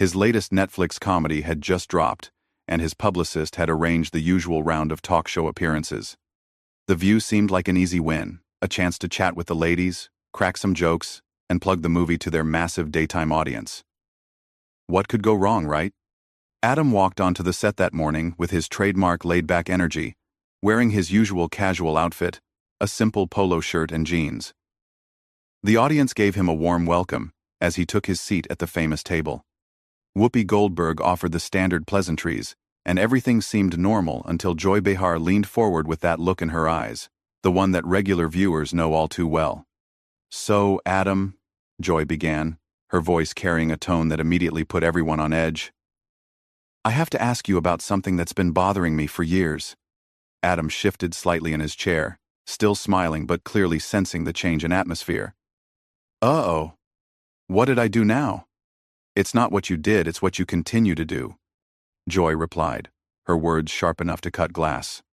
His latest Netflix comedy had just dropped, and his publicist had arranged the usual round of talk show appearances. The View seemed like an easy win, a chance to chat with the ladies, crack some jokes, and plug the movie to their massive daytime audience. What could go wrong, right? Adam walked onto the set that morning with his trademark laid-back energy, wearing his usual casual outfit, a simple polo shirt and jeans. The audience gave him a warm welcome as he took his seat at the famous table. Whoopi Goldberg offered the standard pleasantries, and everything seemed normal until Joy Behar leaned forward with that look in her eyes, the one that regular viewers know all too well. "So, Adam," Joy began, her voice carrying a tone that immediately put everyone on edge. "I have to ask you about something that's been bothering me for years." Adam shifted slightly in his chair, still smiling but clearly sensing the change in atmosphere. "Uh-oh. What did I do now?" "It's not what you did, it's what you continue to do," Joy replied, her words sharp enough to cut glass.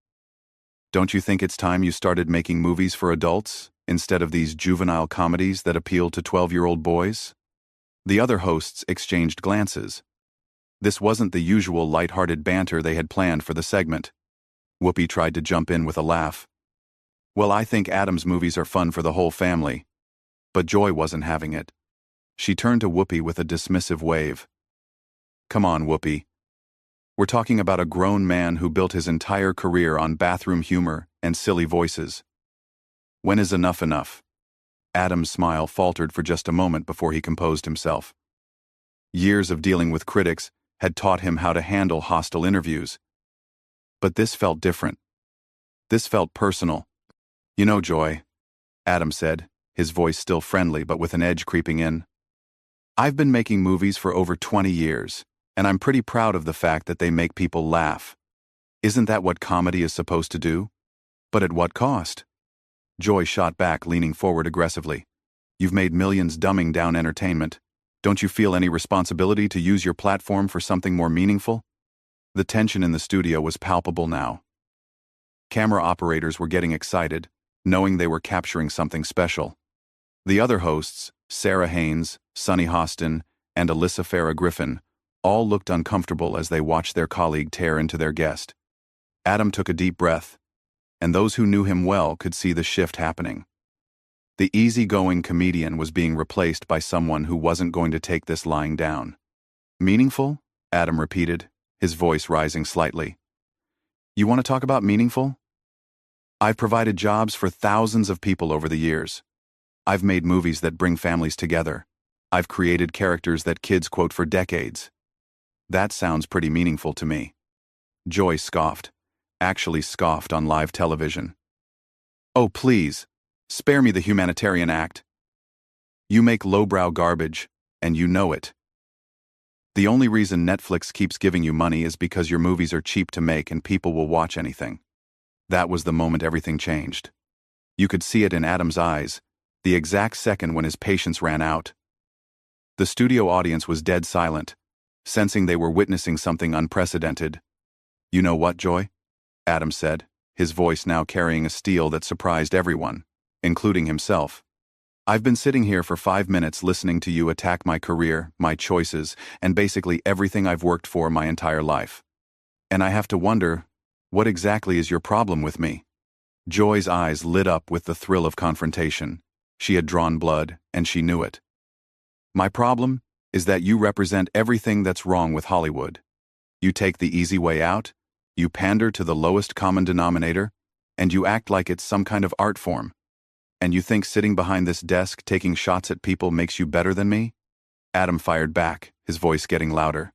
"Don't you think it's time you started making movies for adults, instead of these juvenile comedies that appeal to 12-year-old boys?" The other hosts exchanged glances. This wasn't the usual light-hearted banter they had planned for the segment. Whoopi tried to jump in with a laugh. "Well, I think Adam's movies are fun for the whole family." But Joy wasn't having it. She turned to Whoopi with a dismissive wave. "Come on, Whoopi. We're talking about a grown man who built his entire career on bathroom humor and silly voices. When is enough enough?" Adam's smile faltered for just a moment before he composed himself. Years of dealing with critics had taught him how to handle hostile interviews. But this felt different. This felt personal. "You know, Joy," Adam said, his voice still friendly but with an edge creeping in, "I've been making movies for over 20 years, and I'm pretty proud of the fact that they make people laugh. Isn't that what comedy is supposed to do? But at what cost?" Joy shot back, leaning forward aggressively. "You've made millions dumbing down entertainment. Don't you feel any responsibility to use your platform for something more meaningful?" The tension in the studio was palpable now. Camera operators were getting excited, knowing they were capturing something special. The other hosts, Sarah Haynes, Sunny Hostin, and Alyssa Farah Griffin, all looked uncomfortable as they watched their colleague tear into their guest. Adam took a deep breath, and those who knew him well could see the shift happening. The easygoing comedian was being replaced by someone who wasn't going to take this lying down. "Meaningful?" Adam repeated, his voice rising slightly. "You want to talk about meaningful? I've provided jobs for thousands of people over the years. I've made movies that bring families together. I've created characters that kids quote for decades. That sounds pretty meaningful to me." Joy scoffed, actually scoffed on live television. "Oh, please, spare me the humanitarian act. You make lowbrow garbage, and you know it. The only reason Netflix keeps giving you money is because your movies are cheap to make and people will watch anything." That was the moment everything changed. You could see it in Adam's eyes, the exact second when his patience ran out. The studio audience was dead silent, sensing they were witnessing something unprecedented. "You know what, Joy?" Adam said, his voice now carrying a steel that surprised everyone, including himself. "I've been sitting here for 5 minutes listening to you attack my career, my choices, and basically everything I've worked for my entire life. And I have to wonder, what exactly is your problem with me?" Joy's eyes lit up with the thrill of confrontation. She had drawn blood, and she knew it. "My problem is that you represent everything that's wrong with Hollywood. You take the easy way out, you pander to the lowest common denominator, and you act like it's some kind of art form. And you think sitting behind this desk taking shots at people makes you better than me?" Adam fired back, his voice getting louder.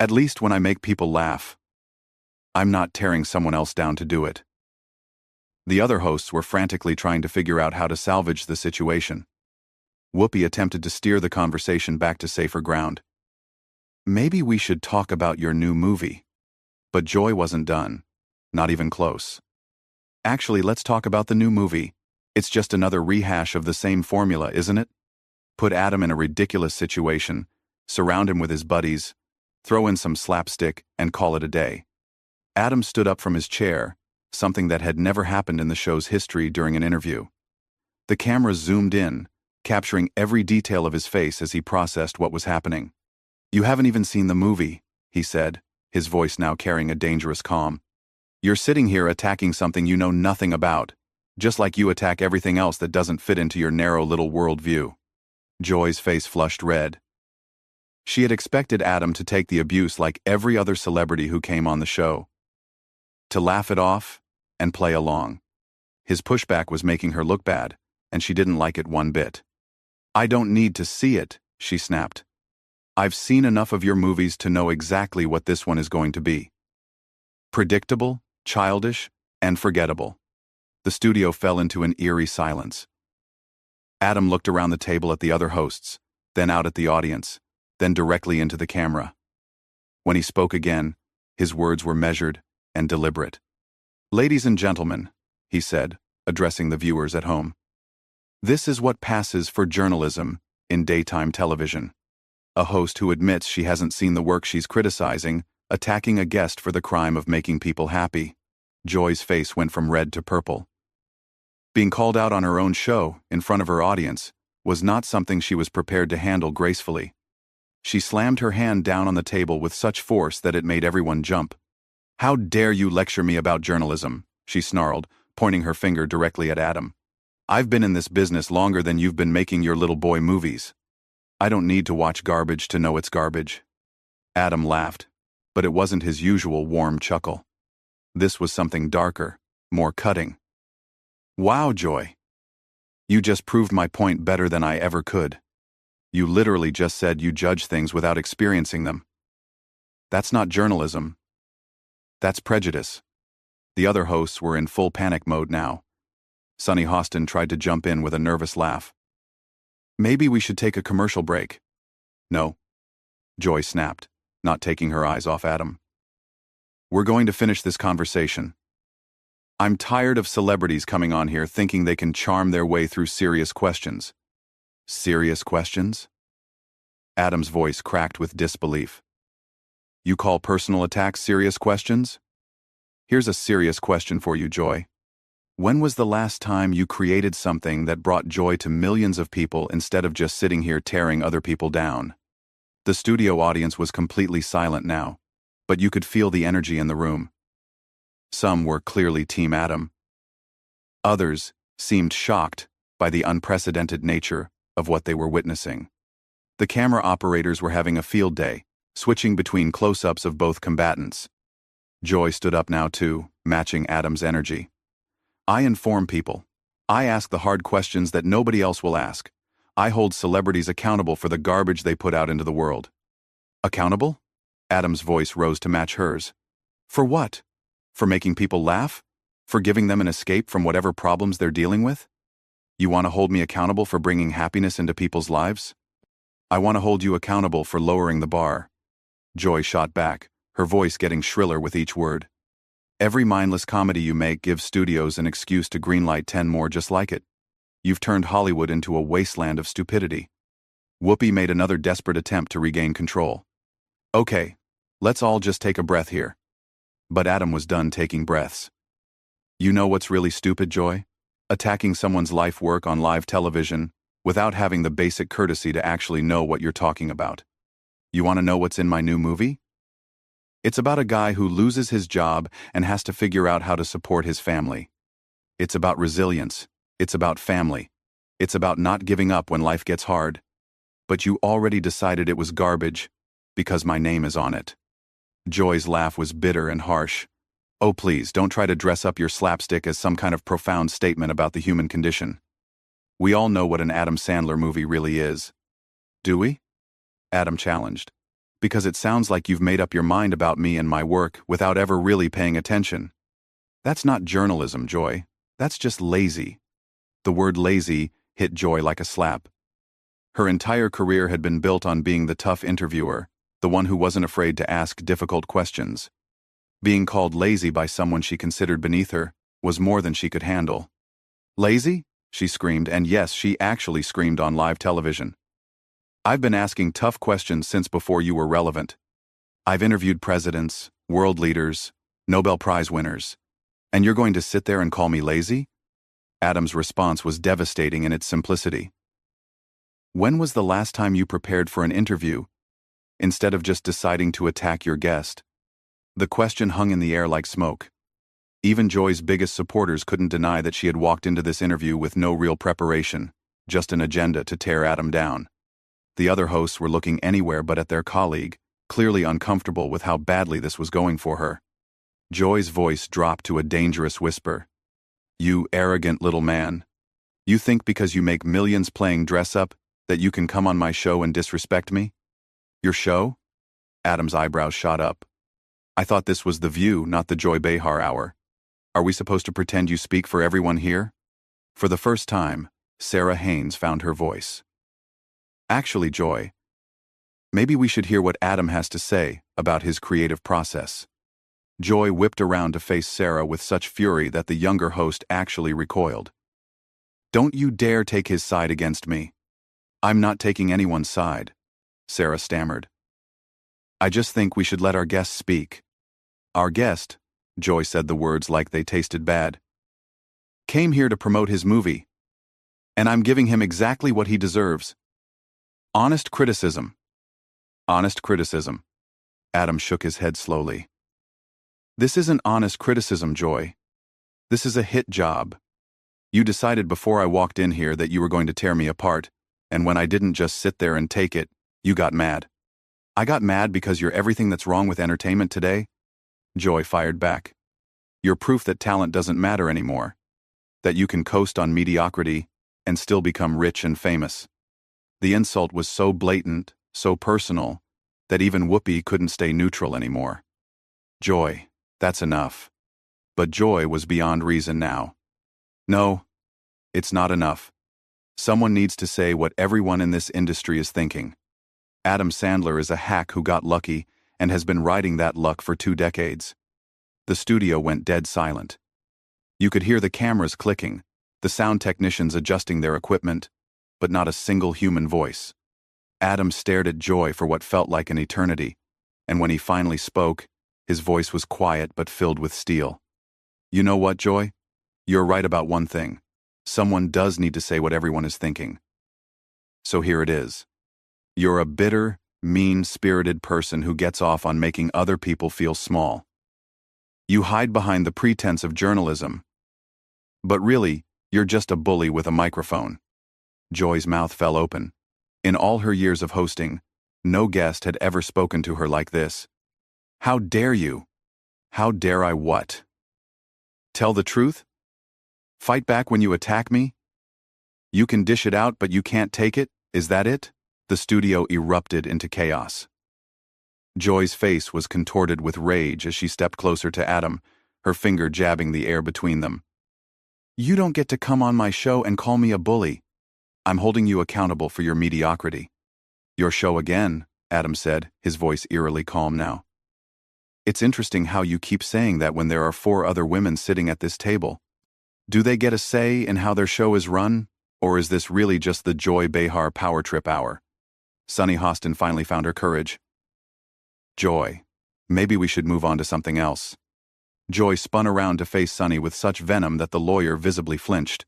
"At least when I make people laugh, I'm not tearing someone else down to do it." The other hosts were frantically trying to figure out how to salvage the situation. Whoopi attempted to steer the conversation back to safer ground. "Maybe we should talk about your new movie." But Joy wasn't done. Not even close. "Actually, let's talk about the new movie. It's just another rehash of the same formula, isn't it? Put Adam in a ridiculous situation, surround him with his buddies, throw in some slapstick, and call it a day." Adam stood up from his chair, something that had never happened in the show's history during an interview. The camera zoomed in, capturing every detail of his face as he processed what was happening. You haven't even seen the movie, he said, his voice now carrying a dangerous calm. You're sitting here attacking something you know nothing about, just like you attack everything else that doesn't fit into your narrow little worldview. Joy's face flushed red. She had expected Adam to take the abuse like every other celebrity who came on the show. To laugh it off and play along. His pushback was making her look bad, and she didn't like it one bit. I don't need to see it, she snapped. I've seen enough of your movies to know exactly what this one is going to be. Predictable, childish, and forgettable. The studio fell into an eerie silence. Adam looked around the table at the other hosts, then out at the audience, then directly into the camera. When he spoke again, his words were measured and deliberate. Ladies and gentlemen, he said, addressing the viewers at home. This is what passes for journalism in daytime television. A host who admits she hasn't seen the work she's criticizing, attacking a guest for the crime of making people happy. Joy's face went from red to purple. Being called out on her own show, in front of her audience, was not something she was prepared to handle gracefully. She slammed her hand down on the table with such force that it made everyone jump. How dare you lecture me about journalism, she snarled, pointing her finger directly at Adam. I've been in this business longer than you've been making your little boy movies. I don't need to watch garbage to know it's garbage. Adam laughed, but it wasn't his usual warm chuckle. This was something darker, more cutting. Wow, Joy. You just proved my point better than I ever could. You literally just said you judge things without experiencing them. That's not journalism. That's prejudice. The other hosts were in full panic mode now. Sonny Hostin tried to jump in with a nervous laugh. Maybe we should take a commercial break. No. Joy snapped, not taking her eyes off Adam. We're going to finish this conversation. I'm tired of celebrities coming on here thinking they can charm their way through serious questions. Serious questions? Adam's voice cracked with disbelief. You call personal attacks serious questions? Here's a serious question for you, Joy. When was the last time you created something that brought joy to millions of people instead of just sitting here tearing other people down? The studio audience was completely silent now, but you could feel the energy in the room. Some were clearly Team Adam. Others seemed shocked by the unprecedented nature of what they were witnessing. The camera operators were having a field day, switching between close-ups of both combatants. Joy stood up now too, matching Adam's energy. I inform people. I ask the hard questions that nobody else will ask. I hold celebrities accountable for the garbage they put out into the world. Accountable? Adam's voice rose to match hers. For what? For making people laugh? For giving them an escape from whatever problems they're dealing with? You want to hold me accountable for bringing happiness into people's lives? I want to hold you accountable for lowering the bar. Joy shot back, her voice getting shriller with each word. Every mindless comedy you make gives studios an excuse to greenlight 10 more just like it. You've turned Hollywood into a wasteland of stupidity. Whoopi made another desperate attempt to regain control. Okay, let's all just take a breath here. But Adam was done taking breaths. You know what's really stupid, Joy? Attacking someone's life work on live television without having the basic courtesy to actually know what you're talking about. You want to know what's in my new movie? It's about a guy who loses his job and has to figure out how to support his family. It's about resilience. It's about family. It's about not giving up when life gets hard. But you already decided it was garbage because my name is on it. Joy's laugh was bitter and harsh. Oh, please, don't try to dress up your slapstick as some kind of profound statement about the human condition. We all know what an Adam Sandler movie really is. Do we? Adam challenged. Because it sounds like you've made up your mind about me and my work without ever really paying attention. That's not journalism, Joy. That's just lazy. The word lazy hit Joy like a slap. Her entire career had been built on being the tough interviewer, the one who wasn't afraid to ask difficult questions. Being called lazy by someone she considered beneath her was more than she could handle. Lazy? She screamed, and yes, she actually screamed on live television. I've been asking tough questions since before you were relevant. I've interviewed presidents, world leaders, Nobel Prize winners. And you're going to sit there and call me lazy? Adam's response was devastating in its simplicity. When was the last time you prepared for an interview instead of just deciding to attack your guest? The question hung in the air like smoke. Even Joy's biggest supporters couldn't deny that she had walked into this interview with no real preparation, just an agenda to tear Adam down. The other hosts were looking anywhere but at their colleague, clearly uncomfortable with how badly this was going for her. Joy's voice dropped to a dangerous whisper. "You arrogant little man. You think because you make millions playing dress-up that you can come on my show and disrespect me? Your show?" Adam's eyebrows shot up. "I thought this was The View, not the Joy Behar Hour. Are we supposed to pretend you speak for everyone here?" For the first time, Sarah Haynes found her voice. "Actually, Joy, maybe we should hear what Adam has to say about his creative process." Joy whipped around to face Sarah with such fury that the younger host actually recoiled. "Don't you dare take his side against me." "I'm not taking anyone's side," Sarah stammered. "I just think we should let our guest speak." "Our guest," Joy said the words like they tasted bad, "came here to promote his movie. And I'm giving him exactly what he deserves. Honest criticism." "Honest criticism." Adam shook his head slowly. "This isn't honest criticism, Joy. This is a hit job. You decided before I walked in here that you were going to tear me apart, and when I didn't just sit there and take it, you got mad." "I got mad because you're everything that's wrong with entertainment today?" Joy fired back. "You're proof that talent doesn't matter anymore. That you can coast on mediocrity and still become rich and famous." The insult was so blatant, so personal, that even Whoopi couldn't stay neutral anymore. "Joy, that's enough." But Joy was beyond reason now. "No, it's not enough. Someone needs to say what everyone in this industry is thinking. Adam Sandler is a hack who got lucky and has been riding that luck for 2 decades. The studio went dead silent. You could hear the cameras clicking, the sound technicians adjusting their equipment, but not a single human voice. Adam stared at Joy for what felt like an eternity, and when he finally spoke, his voice was quiet but filled with steel. "You know what, Joy? You're right about one thing. Someone does need to say what everyone is thinking. So here it is. You're a bitter, mean-spirited person who gets off on making other people feel small. You hide behind the pretense of journalism. But really, you're just a bully with a microphone." Joy's mouth fell open. In all her years of hosting, no guest had ever spoken to her like this. "How dare you?" "How dare I what?" "Tell the truth? Fight back when you attack me? You can dish it out, but you can't take it? Is that it?" The studio erupted into chaos. Joy's face was contorted with rage as she stepped closer to Adam, her finger jabbing the air between them. "You don't get to come on my show and call me a bully. I'm holding you accountable for your mediocrity." "Your show again," Adam said, his voice eerily calm now. "It's interesting how you keep saying that when there are 4 other women sitting at this table. Do they get a say in how their show is run, or is this really just the Joy Behar power trip hour?" Sunny Hostin finally found her courage. "Joy, maybe we should move on to something else." Joy spun around to face Sunny with such venom that the lawyer visibly flinched.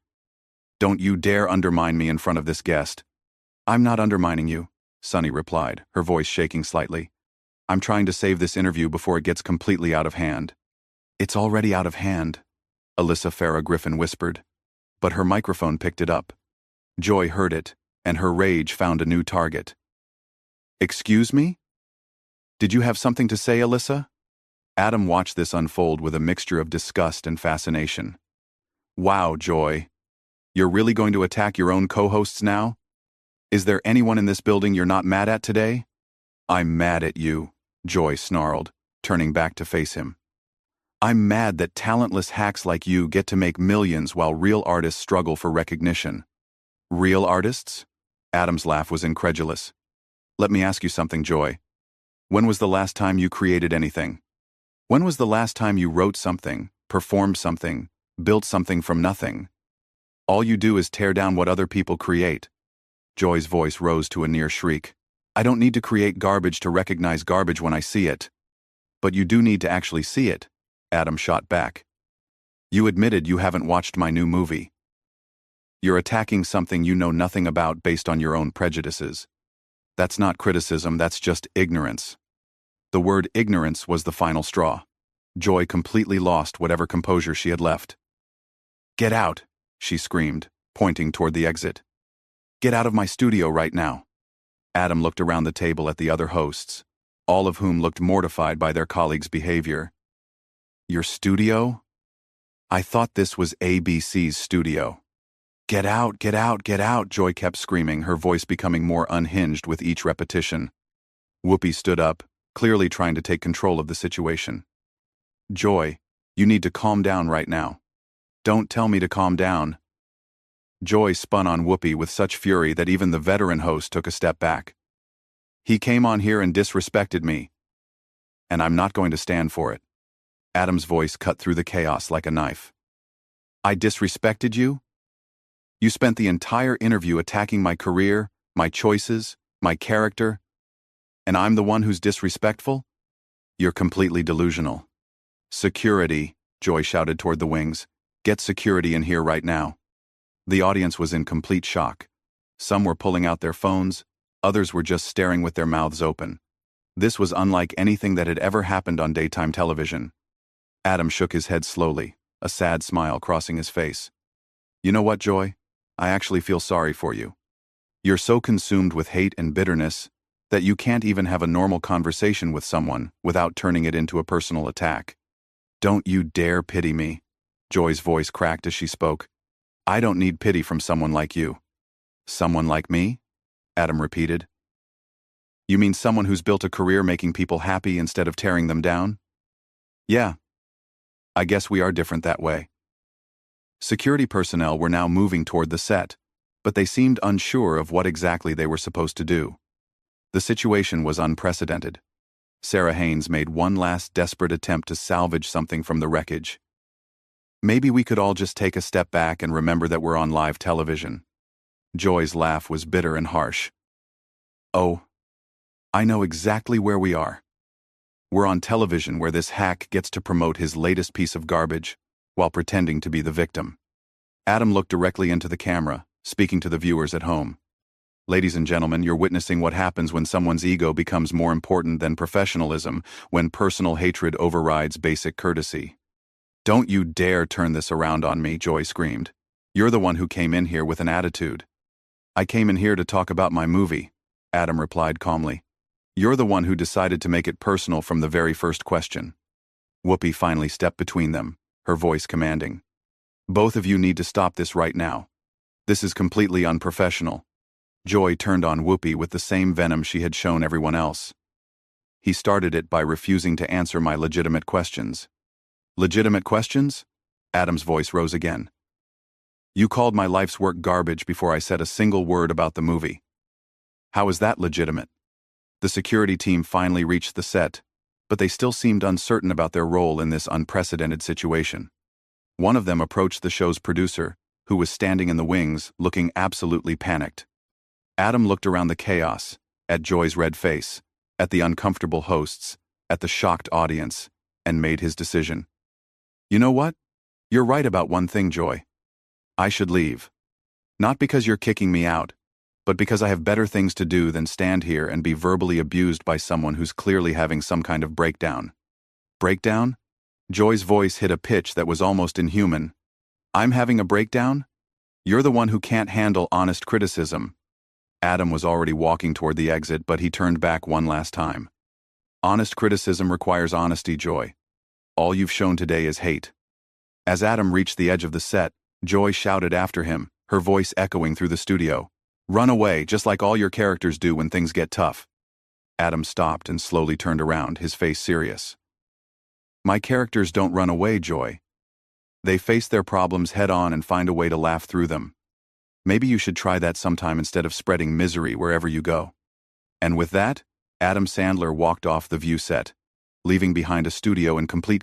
"Don't you dare undermine me in front of this guest." "I'm not undermining you," Sunny replied, her voice shaking slightly. "I'm trying to save this interview before it gets completely out of hand." "It's already out of hand," Alyssa Farah Griffin whispered. But her microphone picked it up. Joy heard it, and her rage found a new target. "Excuse me? Did you have something to say, Alyssa?" Adam watched this unfold with a mixture of disgust and fascination. "Wow, Joy. You're really going to attack your own co-hosts now? Is there anyone in this building you're not mad at today?" "I'm mad at you," Joy snarled, turning back to face him. "I'm mad that talentless hacks like you get to make millions while real artists struggle for recognition." "Real artists?" Adam's laugh was incredulous. "Let me ask you something, Joy. When was the last time you created anything? When was the last time you wrote something, performed something, built something from nothing? All you do is tear down what other people create." Joy's voice rose to a near shriek. "I don't need to create garbage to recognize garbage when I see it." "But you do need to actually see it," Adam shot back. "You admitted you haven't watched my new movie. You're attacking something you know nothing about based on your own prejudices." That's not criticism, that's just ignorance. The word ignorance was the final straw. Joy completely lost whatever composure she had left. Get out, she screamed, pointing toward the exit. Get out of my studio right now. Adam looked around the table at the other hosts, all of whom looked mortified by their colleagues' behavior. Your studio? I thought this was ABC's studio. Get out, get out, get out, Joy kept screaming, her voice becoming more unhinged with each repetition. Whoopi stood up, clearly trying to take control of the situation. Joy, you need to calm down right now. Don't tell me to calm down. Joy spun on Whoopi with such fury that even the veteran host took a step back. He came on here and disrespected me. And I'm not going to stand for it. Adam's voice cut through the chaos like a knife. I disrespected you? You spent the entire interview attacking my career, my choices, my character, and I'm the one who's disrespectful? You're completely delusional. Security, Joy shouted toward the wings. Get security in here right now. The audience was in complete shock. Some were pulling out their phones, others were just staring with their mouths open. This was unlike anything that had ever happened on daytime television. Adam shook his head slowly, a sad smile crossing his face. You know what, Joy? I actually feel sorry for you. You're so consumed with hate and bitterness that you can't even have a normal conversation with someone without turning it into a personal attack. Don't you dare pity me. Joy's voice cracked as she spoke. I don't need pity from someone like you. Someone like me? Adam repeated. You mean someone who's built a career making people happy instead of tearing them down? Yeah. I guess we are different that way. Security personnel were now moving toward the set, but they seemed unsure of what exactly they were supposed to do. The situation was unprecedented. Sarah Haynes made one last desperate attempt to salvage something from the wreckage. Maybe we could all just take a step back and remember that we're on live television. Joy's laugh was bitter and harsh. Oh, I know exactly where we are. We're on television where this hack gets to promote his latest piece of garbage while pretending to be the victim. Adam looked directly into the camera, speaking to the viewers at home. Ladies and gentlemen, you're witnessing what happens when someone's ego becomes more important than professionalism, when personal hatred overrides basic courtesy. Don't you dare turn this around on me, Joy screamed. You're the one who came in here with an attitude. I came in here to talk about my movie, Adam replied calmly. You're the one who decided to make it personal from the very first question. Whoopi finally stepped between them, her voice commanding. Both of you need to stop this right now. This is completely unprofessional. Joy turned on Whoopi with the same venom she had shown everyone else. He started it by refusing to answer my legitimate questions. Legitimate questions? Adam's voice rose again. You called my life's work garbage before I said a single word about the movie. How is that legitimate? The security team finally reached the set, but they still seemed uncertain about their role in this unprecedented situation. One of them approached the show's producer, who was standing in the wings, looking absolutely panicked. Adam looked around the chaos, at Joy's red face, at the uncomfortable hosts, at the shocked audience, and made his decision. You know what? You're right about one thing, Joy. I should leave. Not because you're kicking me out, but because I have better things to do than stand here and be verbally abused by someone who's clearly having some kind of breakdown. Breakdown? Joy's voice hit a pitch that was almost inhuman. I'm having a breakdown? You're the one who can't handle honest criticism. Adam was already walking toward the exit, but he turned back one last time. Honest criticism requires honesty, Joy. All you've shown today is hate. As Adam reached the edge of the set, Joy shouted after him, her voice echoing through the studio. Run away, just like all your characters do when things get tough. Adam stopped and slowly turned around, his face serious. My characters don't run away, Joy. They face their problems head-on and find a way to laugh through them. Maybe you should try that sometime instead of spreading misery wherever you go. And with that, Adam Sandler walked off the View set, leaving behind a studio in complete